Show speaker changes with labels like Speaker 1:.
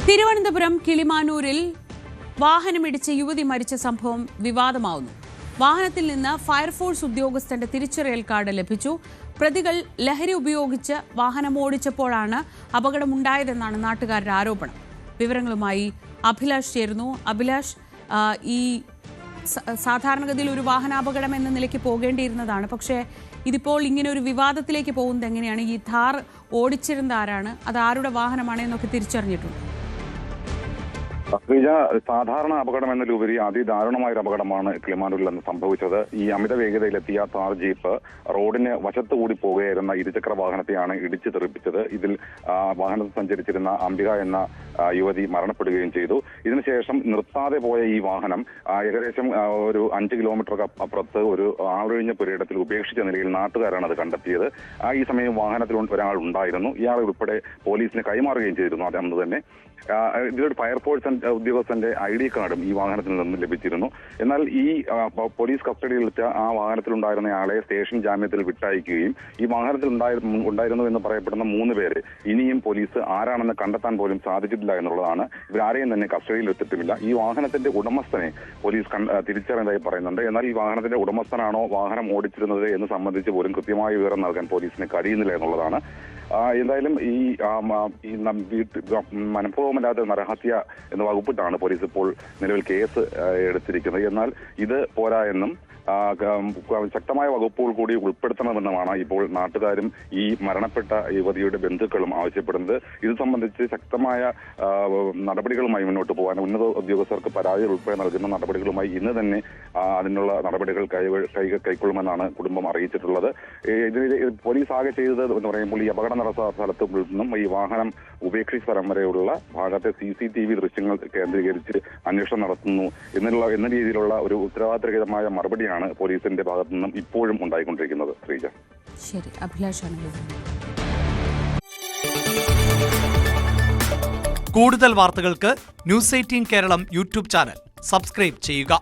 Speaker 1: തിരുവനന്തപുരം കിളിമാനൂരിൽ വാഹനമിടിച്ച് യുവതി മരിച്ച സംഭവം വിവാദമാവുന്നു. വാഹനത്തിൽ നിന്ന് ഫയർഫോഴ്സ് ഉദ്യോഗസ്ഥന്റെ തിരിച്ചറിയൽ കാർഡ് ലഭിച്ചു. പ്രതികൾ ലഹരി ഉപയോഗിച്ച് വാഹനമോടിച്ചപ്പോഴാണ് അപകടമുണ്ടായതെന്നാണ് നാട്ടുകാരുടെ ആരോപണം. വിവരങ്ങളുമായി അഭിലാഷ് ചേരുന്നു. അഭിലാഷ്, ഈ സാധാരണഗതിയിൽ ഒരു വാഹനാപകടം എന്ന നിലയ്ക്ക് പോകേണ്ടിയിരുന്നതാണ്. പക്ഷേ ഇതിപ്പോൾ ഇങ്ങനെ ഒരു വിവാദത്തിലേക്ക് പോകുന്നത് എങ്ങനെയാണ്? ഈ ഥാർ ഓടിച്ചിരുന്ന ആരാണ്, അത് ആരുടെ വാഹനമാണ് എന്നൊക്കെ തിരിച്ചറിഞ്ഞിട്ടുണ്ട്?
Speaker 2: സാധാരണ അപകടം എന്നതിലുപരി അതിദാരുണമായ ഒരു അപകടമാണ് കിളിമാനൂരിൽ നിന്ന് സംഭവിച്ചത്. ഈ അമിത വേഗതയിലെത്തിയ താർ ജീപ്പ് റോഡിന് വശത്തുകൂടി പോകുകയായിരുന്ന ഇരുചക്ര വാഹനത്തെയാണ് ഇടിച്ചു തെറിപ്പിച്ചത്. ഇതിൽ വാഹനത്തിൽ സഞ്ചരിച്ചിരുന്ന അംബിക എന്ന യുവതി മരണപ്പെടുകയും ചെയ്തു. ഇതിനുശേഷം നിർത്താതെ പോയ ഈ വാഹനം ഏകദേശം ഒരു 5 കിലോമീറ്റർ അപ്പുറത്ത് ഒരു ആളൊഴിഞ്ഞ പുരയിടത്തിൽ ഉപേക്ഷിച്ച നിലയിൽ നാട്ടുകാരാണ് അത് കണ്ടെത്തിയത്. ഈ സമയം വാഹനത്തിൽ ഒരാൾ ഉണ്ടായിരുന്നു. ഇയാൾ ഉൾപ്പെടെ പോലീസിന് കൈമാറുകയും ചെയ്തിരുന്നു. അന്ന് തന്നെ ഇതിലൊരു ഫയർഫോഴ്സ് ഉദ്യോഗസ്ഥന്റെ ID കാർഡും ഈ വാഹനത്തിൽ നിന്ന് ലഭിച്ചിരുന്നു. എന്നാൽ ഈ പോലീസ് കസ്റ്റഡിയിലെത്തിയ ആ വാഹനത്തിലുണ്ടായിരുന്നയാളെ സ്റ്റേഷൻ ജാമ്യത്തിൽ വിട്ടയക്കുകയും ഈ വാഹനത്തിൽ ഉണ്ടായിരുന്നു എന്ന് പറയപ്പെടുന്ന 3 പേര് ഇനിയും പോലീസ് ആരാണെന്ന് കണ്ടെത്താൻ പോലും സാധിച്ചിട്ടില്ല എന്നുള്ളതാണ്. ഇവരാരെയും തന്നെ കസ്റ്റഡിയിൽ എത്തിയിട്ടുമില്ല. ഈ വാഹനത്തിന്റെ ഉടമസ്ഥനെ പോലീസ് തിരിച്ചറിഞ്ഞതായി പറയുന്നുണ്ട്. എന്നാൽ ഈ വാഹനത്തിന്റെ ഉടമസ്ഥനാണോ വാഹനം ഓടിച്ചിരുന്നത് എന്ന് സംബന്ധിച്ച് പോലും കൃത്യമായ വിവരം നൽകാൻ പോലീസിന് കഴിയുന്നില്ല എന്നുള്ളതാണ്. എന്തായാലും ഈ മനഃപൂർവ്വമല്ലാത്ത നരഹത്യ എന്ന വകുപ്പിട്ടാണ് പോലീസ് ഇപ്പോൾ നിലവിൽ കേസ് എടുത്തിരിക്കുന്നത്. എന്നാൽ ഇത് പോരാ എന്നും ശക്തമായ വകുപ്പുകൾ കൂടി ഉൾപ്പെടുത്തണമെന്നുമാണ് ഇപ്പോൾ നാട്ടുകാരും ഈ മരണപ്പെട്ട യുവതിയുടെ ബന്ധുക്കളും ആവശ്യപ്പെടുന്നത്. ഇത് സംബന്ധിച്ച് ശക്തമായ നടപടികളുമായി മുന്നോട്ട് പോകാൻ ഉന്നത ഉദ്യോഗസ്ഥർക്ക് പരാതി ഉൾപ്പെടെ നൽകുന്ന നടപടികളുമായി ഇന്ന് തന്നെ അതിനുള്ള നടപടികൾ കൈക്കൊള്ളുമെന്നാണ് കുടുംബം അറിയിച്ചിട്ടുള്ളത്. ഇതിന് പോലീസ് ആകെ ചെയ്തത് എന്ന് പറയുമ്പോൾ ഈ അപകടം നടന്ന സ്ഥലത്ത് നിന്നും ഈ വാഹനം ഉപേക്ഷിച്ച സ്ഥലം വരെയുള്ള ഭാഗത്തെ CCTV ദൃശ്യങ്ങൾ കേന്ദ്രീകരിച്ച് അന്വേഷണം നടത്തുന്നു എന്ന രീതിയിലുള്ള ഒരു ഉത്തരവാദിത്തരഹിതമായ മറുപടിയാണ് പോലീസിന്റെ ഭാഗത്തു നിന്നും ഇപ്പോഴും ഉണ്ടായിക്കൊണ്ടിരിക്കുന്നത്. ശ്രീജ,
Speaker 1: ശരി. അഭിലാഷാണ്.
Speaker 3: കൂടുതൽ വാർത്തകൾക്ക് News 18 Keralam YouTube channel subscribe ചെയ്യുക.